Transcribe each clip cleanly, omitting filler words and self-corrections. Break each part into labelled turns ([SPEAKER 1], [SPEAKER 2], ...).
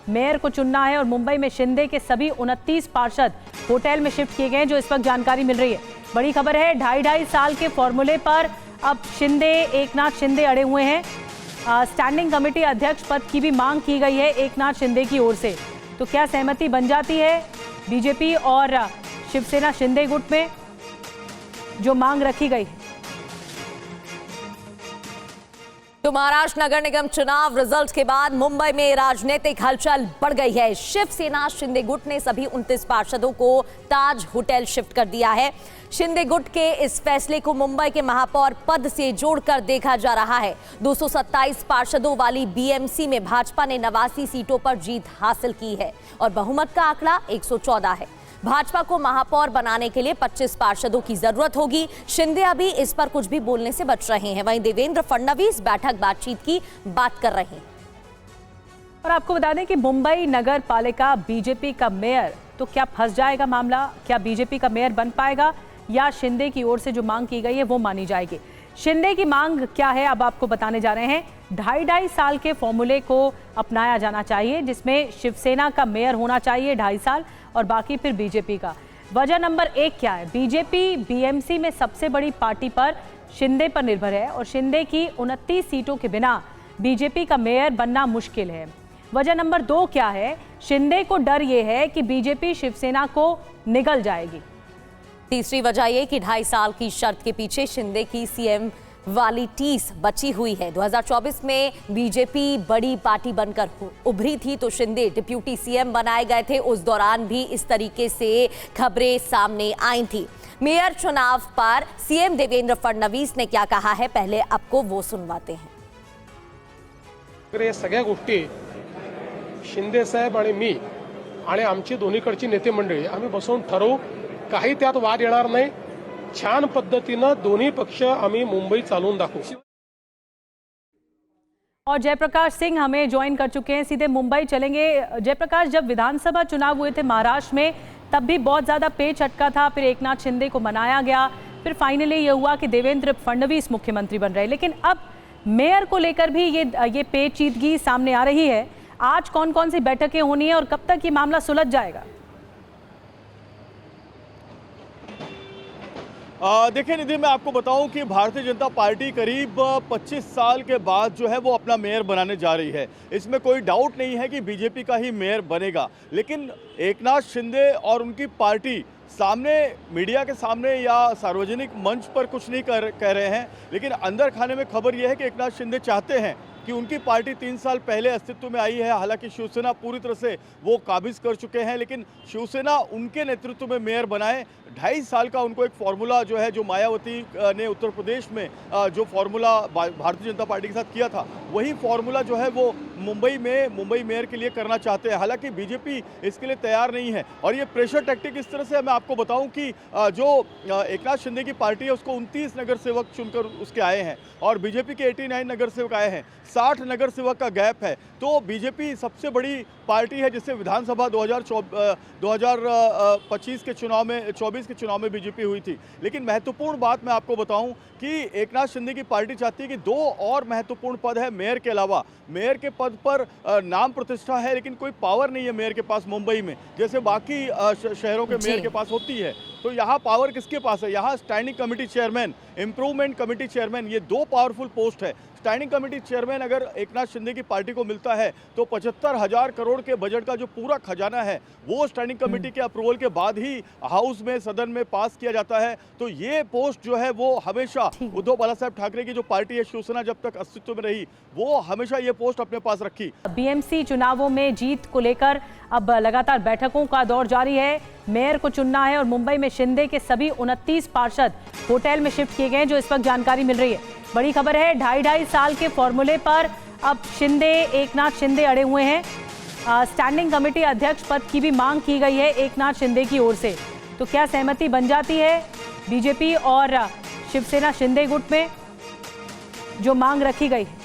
[SPEAKER 1] Mayor को चुनना है और मुंबई में शिंदे के सभी 29 पार्षद होटल में शिफ्ट किए गए हैं, जो इस वक्त जानकारी मिल रही है। बड़ी खबर है, 2.5 साल के फॉर्मूले पर अब एकनाथ शिंदे अड़े हुए हैं। स्टैंडिंग कमेटी अध्यक्ष पद की भी मांग की गई है एकनाथ शिंदे की ओर से। तो क्या सहमति बन जाती है बीजेपी और शिवसेना शिंदे गुट में, जो मांग रखी गई?
[SPEAKER 2] तो महाराष्ट्र नगर निगम चुनाव रिजल्ट के बाद मुंबई में राजनीतिक हलचल बढ़ गई है। शिवसेना शिंदे गुट ने सभी 29 पार्षदों को ताज होटल शिफ्ट कर दिया है। शिंदे गुट के इस फैसले को मुंबई के महापौर पद से जोड़कर देखा जा रहा है। 227 पार्षदों वाली बीएमसी में भाजपा ने 89 सीटों पर जीत हासिल की है और बहुमत का आंकड़ा 114 है। भाजपा को महापौर बनाने के लिए 25 पार्षदों की जरूरत होगी। शिंदे अभी इस पर कुछ भी बोलने से बच रहे हैं। वहीं देवेंद्र फडणवीस बातचीत की बात कर रहे हैं।
[SPEAKER 1] और आपको बता दें कि मुंबई नगर पालिका बीजेपी का मेयर, तो क्या फंस जाएगा मामला? क्या बीजेपी का मेयर बन पाएगा या शिंदे की ओर से जो मांग की गई है वो मानी जाएगी? शिंदे की मांग क्या है, अब आपको बताने जा रहे हैं। 2.5 साल के फॉर्मूले को अपनाया जाना चाहिए, जिसमें शिवसेना का मेयर होना चाहिए 2.5 साल और बाकी फिर बीजेपी का। वजह नंबर 1 क्या है? बीजेपी बीएमसी में सबसे बड़ी पार्टी पर शिंदे पर निर्भर है और शिंदे की 29 सीटों के बिना बीजेपी का मेयर बनना मुश्किल है। वजह नंबर 2 क्या है? शिंदे को डर ये है कि बीजेपी शिवसेना को निगल जाएगी।
[SPEAKER 2] तीसरी वजह यह कि 2.5 साल की शर्त के पीछे शिंदे की सीएम वाली टीस बची हुई है। 2024 में बीजेपी बड़ी पार्टी बनकर उभरी थी तो शिंदे डिप्यूटी सीएम बनाए गए थे। उस दौरान भी इस तरीके से खबरें सामने आई थी। मेयर चुनाव पर सीएम देवेंद्र फडणवीस ने क्या कहा है, पहले आपको वो सुनवाते हैं।
[SPEAKER 3] हे सगळ्या गोष्टी शिंदे साहेब आणि मी आणि आमची दोन्हीकडची नेते मंडळी आम्ही बसून ठरवू। काही त्यात वाद येणार नाही। छान पद्धतीनं दोन्ही पक्ष आम्ही मुंबई चालवून दाखवू।
[SPEAKER 1] और जयप्रकाश सिंह हमें ज्वाइन कर चुके हैं, सीधे मुंबई चलेंगे। जयप्रकाश, जब विधानसभा चुनाव हुए थे महाराष्ट्र में, तब भी बहुत ज्यादा पेच अटका था, फिर एकनाथ शिंदे को मनाया गया, फिर फाइनली ये हुआ कि देवेंद्र फडणवीस मुख्यमंत्री बन रहे। लेकिन अब मेयर को लेकर भी ये पेचीदगी सामने आ रही है। आज कौन कौन सी बैठकें होनी है और कब तक ये मामला सुलझ जाएगा?
[SPEAKER 4] देखिए निधि, मैं आपको बताऊं कि भारतीय जनता पार्टी करीब 25 साल के बाद जो है वो अपना मेयर बनाने जा रही है। इसमें कोई डाउट नहीं है कि बीजेपी का ही मेयर बनेगा। लेकिन एकनाथ शिंदे और उनकी पार्टी सामने, मीडिया के सामने या सार्वजनिक मंच पर कुछ नहीं कह रहे हैं, लेकिन अंदर खाने में खबर यह है कि एकनाथ शिंदे चाहते हैं कि उनकी पार्टी 3 साल पहले अस्तित्व में आई है। हालांकि शिवसेना पूरी तरह से वो काबिज कर चुके हैं, लेकिन शिवसेना उनके नेतृत्व में मेयर बनाए। 2.5 साल का उनको एक फॉर्मूला जो है, जो मायावती ने उत्तर प्रदेश में जो फॉर्मूला भारतीय जनता पार्टी के साथ किया था, वही फॉर्मूला जो है वो मुंबई मेयर के लिए करना चाहते हैं। हालांकि बीजेपी इसके लिए तैयार नहीं है और ये प्रेशर टैक्टिक इस तरह से, मैं आपको बताऊं कि जो एकनाथ शिंदे की पार्टी है उसको 29 नगर सेवक चुनकर उसके आए हैं और बीजेपी के 89 नगर सेवक आए हैं। 60 नगर सेवक का गैप है। तो बीजेपी सबसे बड़ी पार्टी है जिससे विधानसभा 2025 के चुनाव में 24 के चुनाव में बीजेपी हुई थी। लेकिन महत्वपूर्ण बात मैं आपको बताऊं कि एकनाथ शिंदे की पार्टी चाहती है कि 2 और महत्वपूर्ण पद है मेयर के अलावा। मेयर के पद पर नाम प्रतिष्ठा है, लेकिन कोई पावर नहीं है मेयर के पास मुंबई में, जैसे बाकी शहरों के मेयर के पास होती है। तो यहाँ पावर किसके पास है? यहाँ standing committee chairman, improvement committee chairman, ये 2 पावरफुल पोस्ट है। स्टैंडिंग कमेटी चेयरमैन अगर एकनाथ शिंदे की पार्टी को मिलता है तो 75,000 करोड़ के बजट का जो पूरा खजाना है वो स्टैंडिंग कमेटी के अप्रूवल के बाद ही हाउस में, सदन में पास किया जाता है। तो ये पोस्ट जो है वो हमेशा उद्धव बालासाहेब ठाकरे की जो पार्टी है शिवसेना, जब तक अस्तित्व में रही, वो हमेशा ये पोस्ट अपने पास रखी।
[SPEAKER 1] बीएमसी चुनावों में जीत को लेकर अब लगातार बैठकों का दौर जारी है। मेयर को चुनना है और मुंबई में शिंदे के सभी 29 पार्षद होटल में शिफ्ट किए गए हैं, जो इस वक्त जानकारी मिल रही है। बड़ी खबर है, 2.5 साल के फॉर्मूले पर अब एकनाथ शिंदे अड़े हुए हैं। स्टैंडिंग कमेटी अध्यक्ष पद की भी मांग की गई है एकनाथ शिंदे की ओर से। तो क्या सहमति बन जाती है बीजेपी और शिवसेना शिंदे गुट में, जो मांग रखी गई है?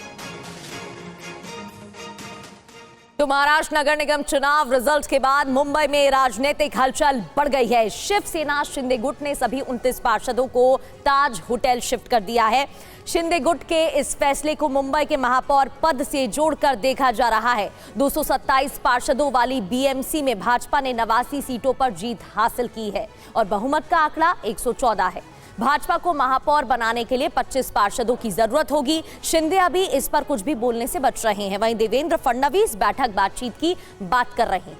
[SPEAKER 2] तो महाराष्ट्र नगर निगम चुनाव रिजल्ट के बाद मुंबई में राजनीतिक हलचल बढ़ गई है। शिवसेना शिंदे गुट ने सभी 29 पार्षदों को ताज होटल शिफ्ट कर दिया है। शिंदे गुट के इस फैसले को मुंबई के महापौर पद से जोड़कर देखा जा रहा है। 227 पार्षदों वाली बीएमसी में भाजपा ने 89 सीटों पर जीत हासिल की है और बहुमत का आंकड़ा 114 है। भाजपा को महापौर बनाने के लिए 25 पार्षदों की जरूरत होगी। शिंदे अभी इस पर कुछ भी बोलने से बच रहे हैं। वहीं देवेंद्र फडणवीस बातचीत की बात कर रहे हैं।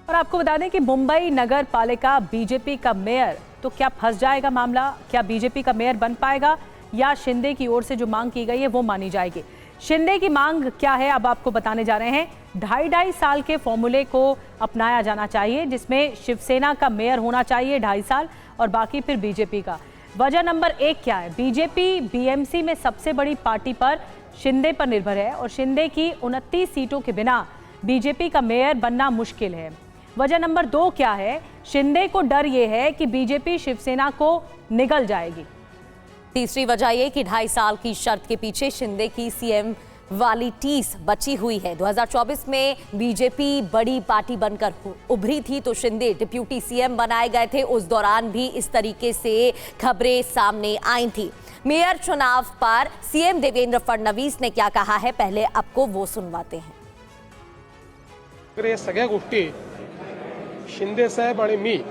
[SPEAKER 1] और आपको बता दें कि मुंबई नगर पालिका बीजेपी का मेयर, तो क्या फंस जाएगा मामला? क्या बीजेपी का मेयर बन पाएगा या शिंदे की ओर से जो मांग की गई है वो मानी जाएगी? शिंदे की मांग क्या है अब आपको बताने जा रहे हैं। 2.5 साल के फॉर्मूले को अपनाया जाना चाहिए, जिसमें शिवसेना का मेयर होना चाहिए 2.5 साल और बाकी फिर बीजेपी का। वजह नंबर 1 क्या है? बीजेपी बीएमसी में सबसे बड़ी पार्टी पर शिंदे पर निर्भर है और शिंदे की 29 सीटों के बिना बीजेपी का मेयर बनना मुश्किल है। वजह नंबर 2 क्या है? शिंदे को डर ये है कि बीजेपी शिवसेना को निगल जाएगी।
[SPEAKER 2] तीसरी वजह यह कि 2.5 साल की शर्त के पीछे शिंदे की सीएम वाली टीस बची हुई है। 2024 में बीजेपी बड़ी पार्टी बनकर उभरी थी तो शिंदे डिप्यूटी सीएम बनाए गए थे। उस दौरान भी इस तरीके से खबरें सामने आई थी। मेयर चुनाव पर सीएम देवेंद्र फडणवीस ने क्या कहा है, पहले आपको वो सुनवाते हैं।
[SPEAKER 3] या सगळ्या गोष्टी शिंदे साहेब आणि मी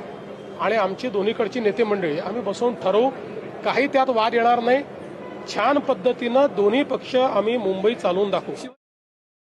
[SPEAKER 3] आणि आमची दोन्हीकडची नेते मंडळी आम्ही बसवून ठरवू। काही त्यात वाद येणार नाही। छान पद्धतीनं दोन्ही पक्ष आम्ही मुंबई चालवून दाखवू।